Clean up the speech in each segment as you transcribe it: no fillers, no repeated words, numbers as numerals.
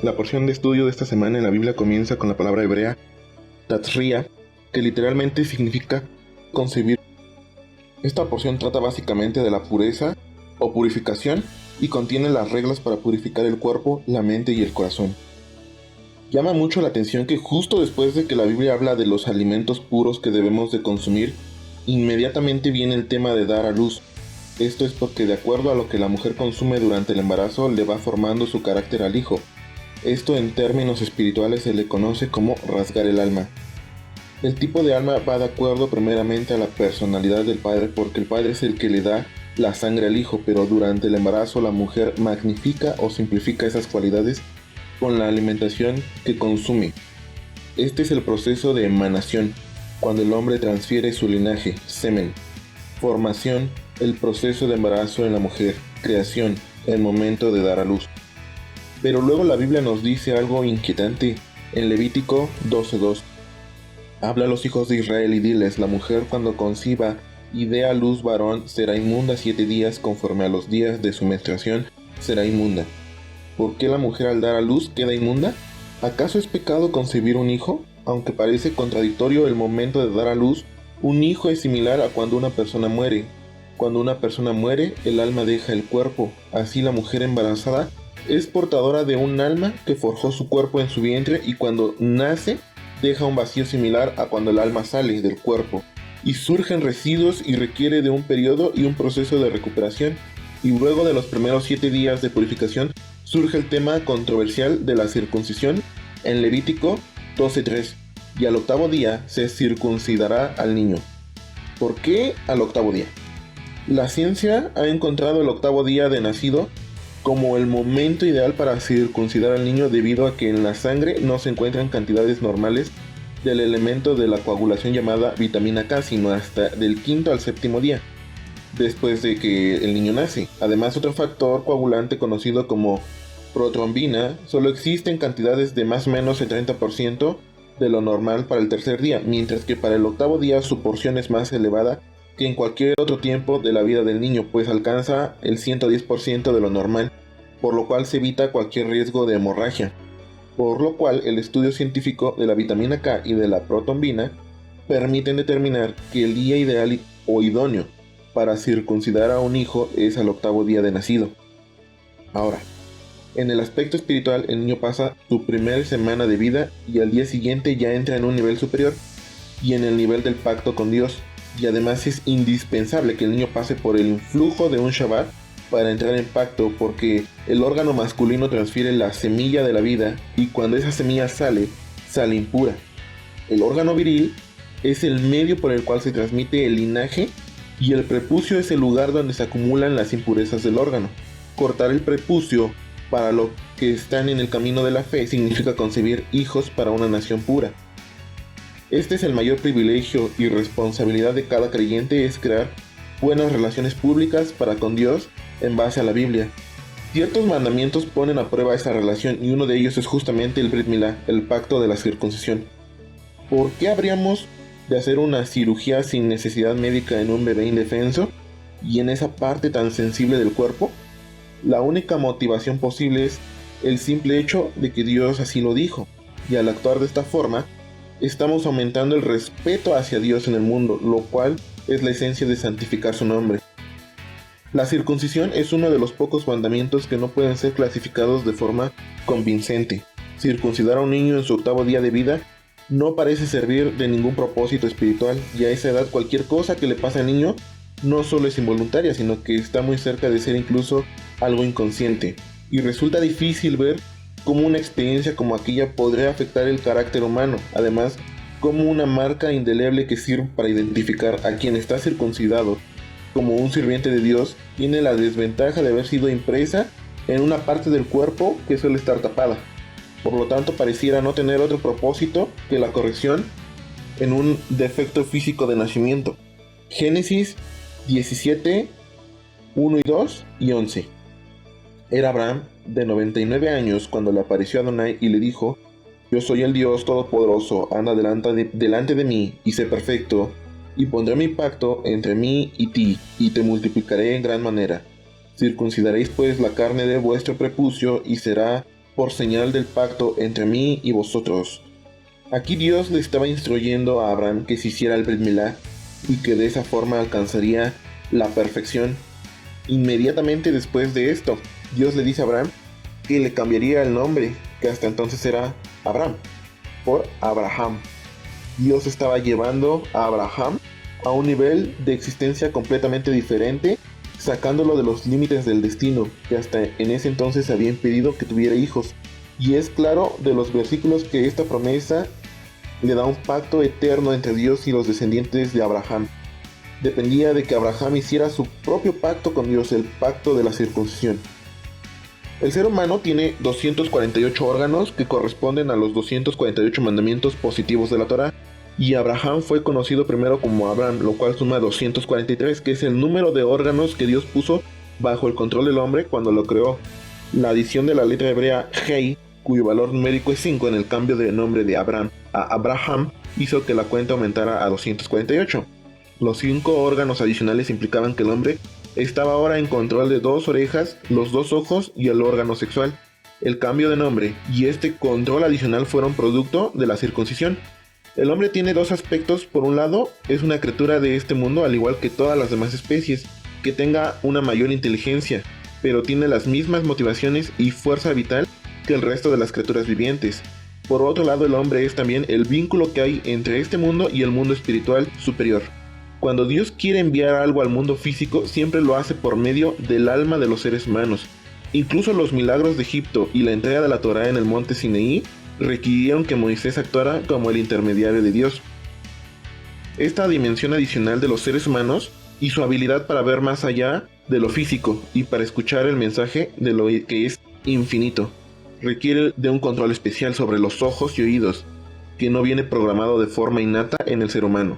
La porción de estudio de esta semana en la Biblia comienza con la palabra hebrea tatzria, que literalmente significa concebir. Esta porción trata básicamente de la pureza o purificación y contiene las reglas para purificar el cuerpo, la mente y el corazón. Llama mucho la atención que justo después de que la Biblia habla de los alimentos puros que debemos de consumir, inmediatamente viene el tema de dar a luz. Esto es porque de acuerdo a lo que la mujer consume durante el embarazo le va formando su carácter al hijo. Esto en términos espirituales se le conoce como rasgar el alma. El tipo de alma va de acuerdo primeramente a la personalidad del padre, porque el padre es el que le da la sangre al hijo, pero durante el embarazo la mujer magnifica o simplifica esas cualidades con la alimentación que consume. Este es el proceso de emanación, cuando el hombre transfiere su linaje, semen. Formación, el proceso de embarazo en la mujer. Creación, el momento de dar a luz. Pero luego la Biblia nos dice algo inquietante en Levítico 12:2. Habla a los hijos de Israel y diles: la mujer cuando conciba y dé a luz varón será inmunda 7 días, conforme a los días de su menstruación será inmunda. ¿Por qué la mujer al dar a luz queda inmunda? ¿Acaso es pecado concebir un hijo? Aunque parece contradictorio el momento de dar a luz, un hijo es similar a cuando una persona muere. Cuando una persona muere, el alma deja el cuerpo. Así la mujer embarazada es portadora de un alma que forjó su cuerpo en su vientre, y cuando nace deja un vacío similar a cuando el alma sale del cuerpo y surgen residuos y requiere de un periodo y un proceso de recuperación. Y luego de los primeros 7 días de purificación surge el tema controversial de la circuncisión en Levítico 12:3, y al 8º día se circuncidará al niño. ¿Por qué al 8º día? La ciencia ha encontrado el 8º día de nacido como el momento ideal para circuncidar al niño, debido a que en la sangre no se encuentran cantidades normales del elemento de la coagulación llamada vitamina K, sino hasta del 5º al 7º día después de que el niño nace. Además, otro factor coagulante conocido como protrombina solo existe en cantidades de más o menos el 30% de lo normal para el 3er día, mientras que para el 8º día su porción es más elevada que en cualquier otro tiempo de la vida del niño, pues alcanza el 110% de lo normal, por lo cual se evita cualquier riesgo de hemorragia. Por lo cual el estudio científico de la vitamina K y de la protrombina permiten determinar que el día ideal o idóneo para circuncidar a un hijo es al 8º día de nacido. Ahora, en el aspecto espiritual, el niño pasa su primera semana de vida y al día siguiente ya entra en un nivel superior y en el nivel del pacto con Dios. Y además es indispensable que el niño pase por el influjo de un Shabbat para entrar en pacto, porque el órgano masculino transfiere la semilla de la vida, y cuando esa semilla sale impura. El órgano viril es el medio por el cual se transmite el linaje, y el prepucio es el lugar donde se acumulan las impurezas del órgano. Cortar el prepucio para los que están en el camino de la fe significa concebir hijos para una nación pura. Este es el mayor privilegio y responsabilidad de cada creyente, es crear buenas relaciones públicas para con Dios en base a la Biblia. Ciertos mandamientos ponen a prueba esa relación, y uno de ellos es justamente el Brit Milá, el pacto de la circuncisión. ¿Por qué habríamos de hacer una cirugía sin necesidad médica en un bebé indefenso y en esa parte tan sensible del cuerpo? La única motivación posible es el simple hecho de que Dios así lo dijo, y al actuar de esta forma estamos aumentando el respeto hacia Dios en el mundo, lo cual es la esencia de santificar su nombre. La circuncisión es uno de los pocos mandamientos que no pueden ser clasificados de forma convincente. Circuncidar a un niño en su 8º día de vida no parece servir de ningún propósito espiritual, y a esa edad cualquier cosa que le pase al niño no solo es involuntaria, sino que está muy cerca de ser incluso algo inconsciente, y resulta difícil ver cómo una experiencia como aquella podría afectar el carácter humano. Además, como una marca indeleble que sirve para identificar a quien está circuncidado como un sirviente de Dios tiene la desventaja de haber sido impresa en una parte del cuerpo que suele estar tapada. Por lo tanto, pareciera no tener otro propósito que la corrección en un defecto físico de nacimiento. Génesis 17, 1 y 2 y 11. Era Abraham de 99 años cuando le apareció Adonai y le dijo: yo soy el Dios Todopoderoso, anda delante de mí y sé perfecto, y pondré mi pacto entre mí y ti, y te multiplicaré en gran manera. Circuncidaréis pues la carne de vuestro prepucio, y será por señal del pacto entre mí y vosotros. Aquí Dios le estaba instruyendo a Abraham que se hiciera el Brit Milá y que de esa forma alcanzaría la perfección. Inmediatamente después de esto, Dios le dice a Abraham que le cambiaría el nombre, que hasta entonces era Abraham, por Abraham. Dios estaba llevando a Abraham a un nivel de existencia completamente diferente, sacándolo de los límites del destino, que hasta en ese entonces había impedido que tuviera hijos. Y es claro de los versículos que esta promesa le da un pacto eterno entre Dios y los descendientes de Abraham. Dependía de que Abraham hiciera su propio pacto con Dios, el pacto de la circuncisión. El ser humano tiene 248 órganos que corresponden a los 248 mandamientos positivos de la Torá, y Abraham fue conocido primero como Abraham, lo cual suma 243, que es el número de órganos que Dios puso bajo el control del hombre cuando lo creó. La adición de la letra hebrea Hei, cuyo valor numérico es 5 en el cambio de nombre de Abraham a Abraham, hizo que la cuenta aumentara a 248. Los 5 órganos adicionales implicaban que el hombre estaba ahora en control de 2 orejas, los 2 ojos y el órgano sexual. El cambio de nombre y este control adicional fueron producto de la circuncisión. El hombre tiene 2 aspectos. Por un lado, es una criatura de este mundo al igual que todas las demás especies, que tenga una mayor inteligencia, pero tiene las mismas motivaciones y fuerza vital que el resto de las criaturas vivientes. Por otro lado, el hombre es también el vínculo que hay entre este mundo y el mundo espiritual superior. Cuando Dios quiere enviar algo al mundo físico, siempre lo hace por medio del alma de los seres humanos. Incluso los milagros de Egipto y la entrega de la Torá en el monte Sinaí requirieron que Moisés actuara como el intermediario de Dios. Esta dimensión adicional de los seres humanos y su habilidad para ver más allá de lo físico y para escuchar el mensaje de lo que es infinito, requiere de un control especial sobre los ojos y oídos, que no viene programado de forma innata en el ser humano.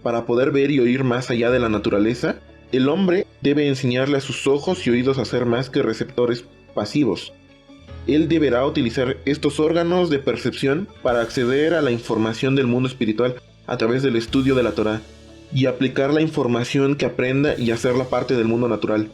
Para poder ver y oír más allá de la naturaleza, el hombre debe enseñarle a sus ojos y oídos a ser más que receptores pasivos. Él deberá utilizar estos órganos de percepción para acceder a la información del mundo espiritual a través del estudio de la Torá y aplicar la información que aprenda y hacerla parte del mundo natural.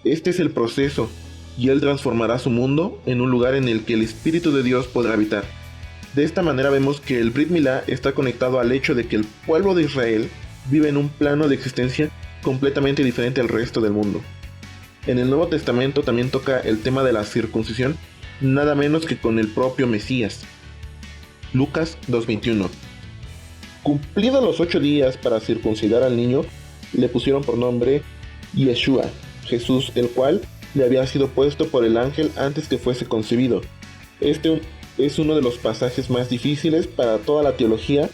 Este es el proceso, y él transformará su mundo en un lugar en el que el Espíritu de Dios podrá habitar. De esta manera vemos que el Brit Milá está conectado al hecho de que el pueblo de Israel vive en un plano de existencia completamente diferente al resto del mundo. En el Nuevo Testamento también toca el tema de la circuncisión, nada menos que con el propio Mesías. Lucas 2:21. Cumplidos los 8 días para circuncidar al niño, le pusieron por nombre Yeshua, Jesús, el cual le había sido puesto por el ángel antes que fuese concebido. Este es uno de los pasajes más difíciles para toda la teología,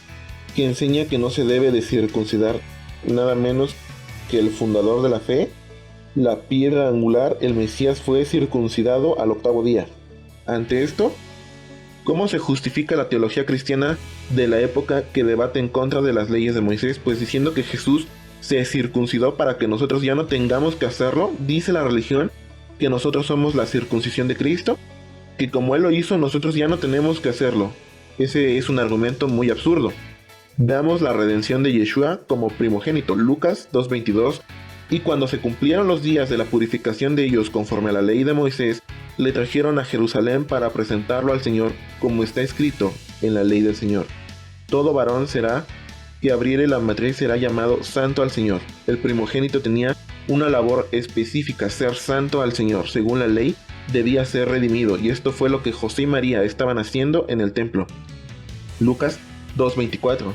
que enseña que no se debe de circuncidar nada menos que el fundador de la fe, la piedra angular. El Mesías fue circuncidado al 8º día. Ante esto, ¿cómo se justifica la teología cristiana de la época que debate en contra de las leyes de Moisés? Pues diciendo que Jesús se circuncidó para que nosotros ya no tengamos que hacerlo. Dice la religión que nosotros somos la circuncisión de Cristo, que como Él lo hizo, nosotros ya no tenemos que hacerlo. Ese es un argumento muy absurdo. Veamos la redención de Yeshua como primogénito, Lucas 2:22. Y cuando se cumplieron los días de la purificación de ellos conforme a la ley de Moisés, le trajeron a Jerusalén para presentarlo al Señor, como está escrito en la ley del Señor. Todo varón será que abriere la matriz será llamado santo al Señor. El primogénito tenía una labor específica, ser santo al Señor. Según la ley, debía ser redimido, y esto fue lo que José y María estaban haciendo en el templo. Lucas 2:24.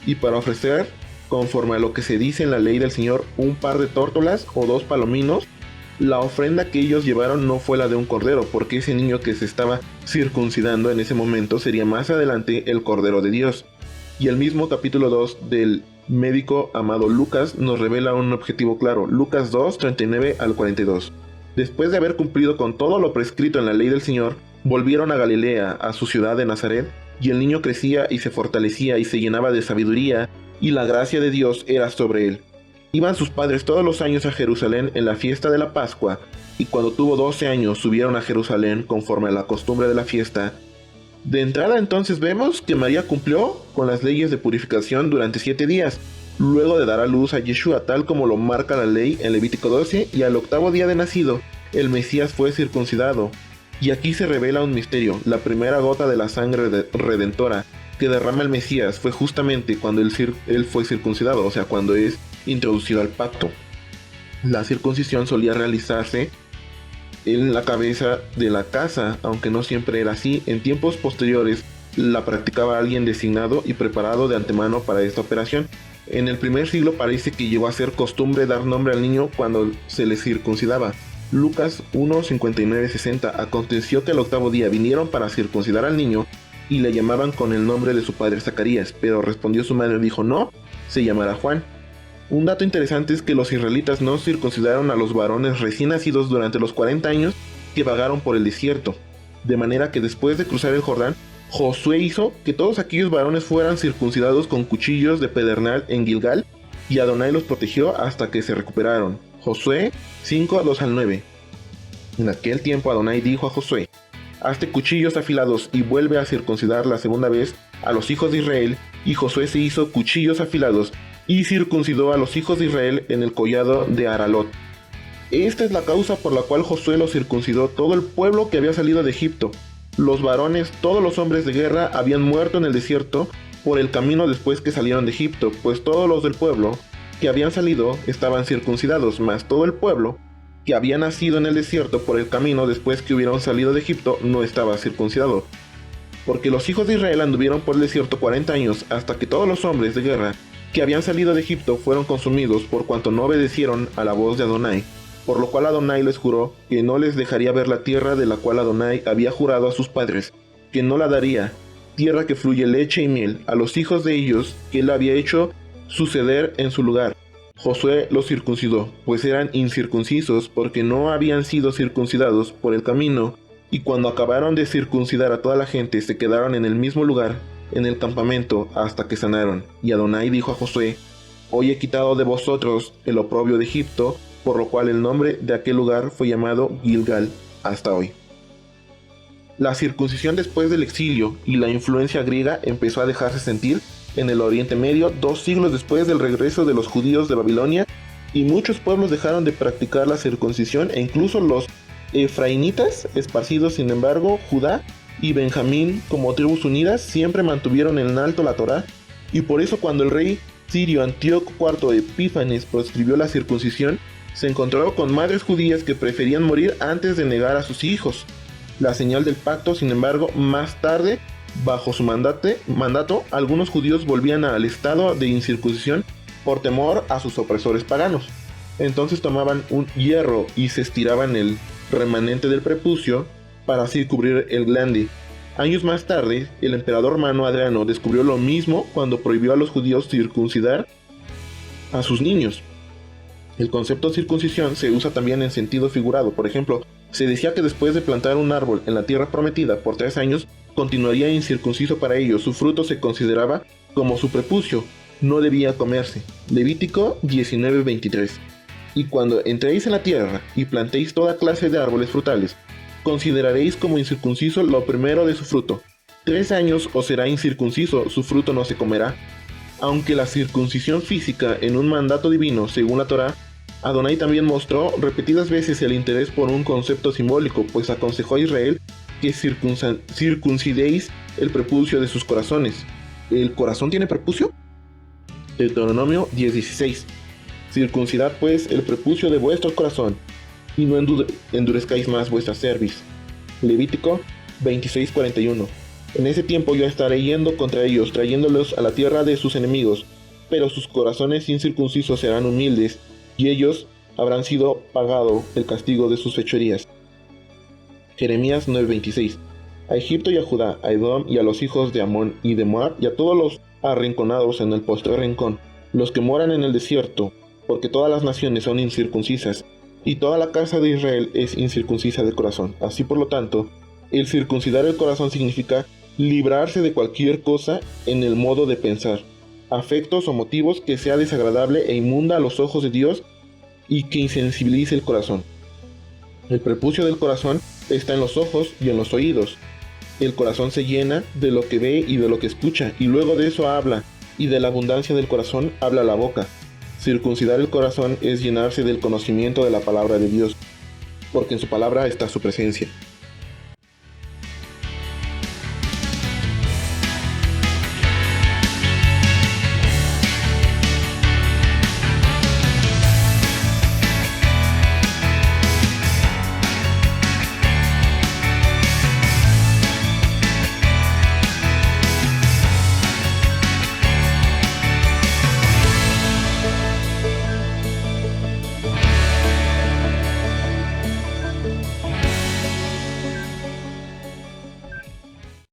Y para ofrecer, conforme a lo que se dice en la ley del Señor, un par de tórtolas o 2 palominos, la ofrenda que ellos llevaron no fue la de un cordero, porque ese niño que se estaba circuncidando en ese momento sería más adelante el Cordero de Dios. Y el mismo capítulo 2 del médico amado Lucas nos revela un objetivo claro. Lucas 2:39 al 42. Después de haber cumplido con todo lo prescrito en la ley del Señor, volvieron a Galilea, a su ciudad de Nazaret, y el niño crecía y se fortalecía y se llenaba de sabiduría, y la gracia de Dios era sobre él. Iban sus padres todos los años a Jerusalén en la fiesta de la Pascua, y cuando tuvo 12 años subieron a Jerusalén conforme a la costumbre de la fiesta. De entrada entonces vemos que María cumplió con las leyes de purificación durante 7 días, luego de dar a luz a Yeshua, tal como lo marca la ley en Levítico 12, y al 8º día de nacido, el Mesías fue circuncidado. Y aquí se revela un misterio. La primera gota de la sangre redentora que derrama el Mesías fue justamente cuando él fue circuncidado, o sea, cuando es introducido al pacto. La circuncisión solía realizarse en la cabeza de la casa, aunque no siempre era así. En tiempos posteriores la practicaba alguien designado y preparado de antemano para esta operación. En el primer siglo parece que llegó a ser costumbre dar nombre al niño cuando se le circuncidaba. Lucas 1:59-60. Aconteció que al octavo día vinieron para circuncidar al niño y le llamaban con el nombre de su padre Zacarías, pero respondió su madre y dijo: no, se llamará Juan. Un dato interesante es que los israelitas no circuncidaron a los varones recién nacidos durante los 40 años que vagaron por el desierto, de manera que después de cruzar el Jordán, Josué hizo que todos aquellos varones fueran circuncidados con cuchillos de pedernal en Gilgal, y Adonai los protegió hasta que se recuperaron. Josué 5:2-9. En aquel tiempo Adonai dijo a Josué: hazte cuchillos afilados y vuelve a circuncidar la segunda vez a los hijos de Israel. Y Josué se hizo cuchillos afilados y circuncidó a los hijos de Israel en el collado de Aralot. Esta es la causa por la cual Josué lo circuncidó todo el pueblo que había salido de Egipto. Los varones, todos los hombres de guerra, habían muerto en el desierto por el camino después que salieron de Egipto, pues todos los del pueblo que habían salido estaban circuncidados, mas todo el pueblo que había nacido en el desierto por el camino después que hubieron salido de Egipto no estaba circuncidado. Porque los hijos de Israel anduvieron por el desierto 40 años hasta que todos los hombres de guerra que habían salido de Egipto fueron consumidos por cuanto no obedecieron a la voz de Adonai, por lo cual Adonai les juró que no les dejaría ver la tierra de la cual Adonai había jurado a sus padres, que no la daría, tierra que fluye leche y miel, a los hijos de ellos que él había hecho suceder en su lugar. Josué los circuncidó, pues eran incircuncisos porque no habían sido circuncidados por el camino, y cuando acabaron de circuncidar a toda la gente se quedaron en el mismo lugar, en el campamento, hasta que sanaron. Y Adonai dijo a Josué: hoy he quitado de vosotros el oprobio de Egipto, por lo cual el nombre de aquel lugar fue llamado Gilgal hasta hoy. La circuncisión después del exilio y la influencia griega empezó a dejarse sentir en el Oriente Medio 2 siglos después del regreso de los judíos de Babilonia, y muchos pueblos dejaron de practicar la circuncisión, e incluso los efraínitas, esparcidos sin embargo, Judá y Benjamín como tribus unidas, siempre mantuvieron en alto la Torá, y por eso cuando el rey sirio Antíoco IV Epífanes proscribió la circuncisión, se encontró con madres judías que preferían morir antes de negar a sus hijos. La señal del pacto, sin embargo, más tarde, bajo su mandato, algunos judíos volvían al estado de incircuncisión por temor a sus opresores paganos. Entonces tomaban un hierro y se estiraban el remanente del prepucio para así cubrir el glande. Años más tarde, el emperador romano Adriano descubrió lo mismo cuando prohibió a los judíos circuncidar a sus niños. El concepto circuncisión se usa también en sentido figurado. Por ejemplo, se decía que después de plantar un árbol en la tierra prometida por 3 años, continuaría incircunciso para ellos. Su fruto se consideraba como su prepucio, no debía comerse. Levítico 19:23. Y cuando entréis en la tierra y plantéis toda clase de árboles frutales, consideraréis como incircunciso lo primero de su fruto. 3 años os será incircunciso, su fruto no se comerá. Aunque la circuncisión física en un mandato divino según la Torá, Adonai también mostró repetidas veces el interés por un concepto simbólico, pues aconsejó a Israel que circuncidéis el prepucio de sus corazones. ¿El corazón tiene prepucio? Deuteronomio 10:16. Circuncidad pues el prepucio de vuestro corazón, y no endurezcáis más vuestra cerviz. Levítico 26:41. En ese tiempo yo estaré yendo contra ellos, trayéndolos a la tierra de sus enemigos, pero sus corazones incircuncisos serán humildes, y ellos habrán sido pagado el castigo de sus fechorías. Jeremías 9:26. A Egipto y a Judá, a Edom y a los hijos de Amón y de Moab, y a todos los arrinconados en el postrer rincón, los que moran en el desierto, porque todas las naciones son incircuncisas, y toda la casa de Israel es incircuncisa de corazón. Así por lo tanto, el circuncidar el corazón significa librarse de cualquier cosa en el modo de pensar, afectos o motivos que sea desagradable e inmunda a los ojos de Dios y que insensibilice el corazón. El prepucio del corazón está en los ojos y en los oídos. El corazón se llena de lo que ve y de lo que escucha, y luego de eso habla, y de la abundancia del corazón habla la boca. Circuncidar el corazón es llenarse del conocimiento de la palabra de Dios, porque en su palabra está su presencia.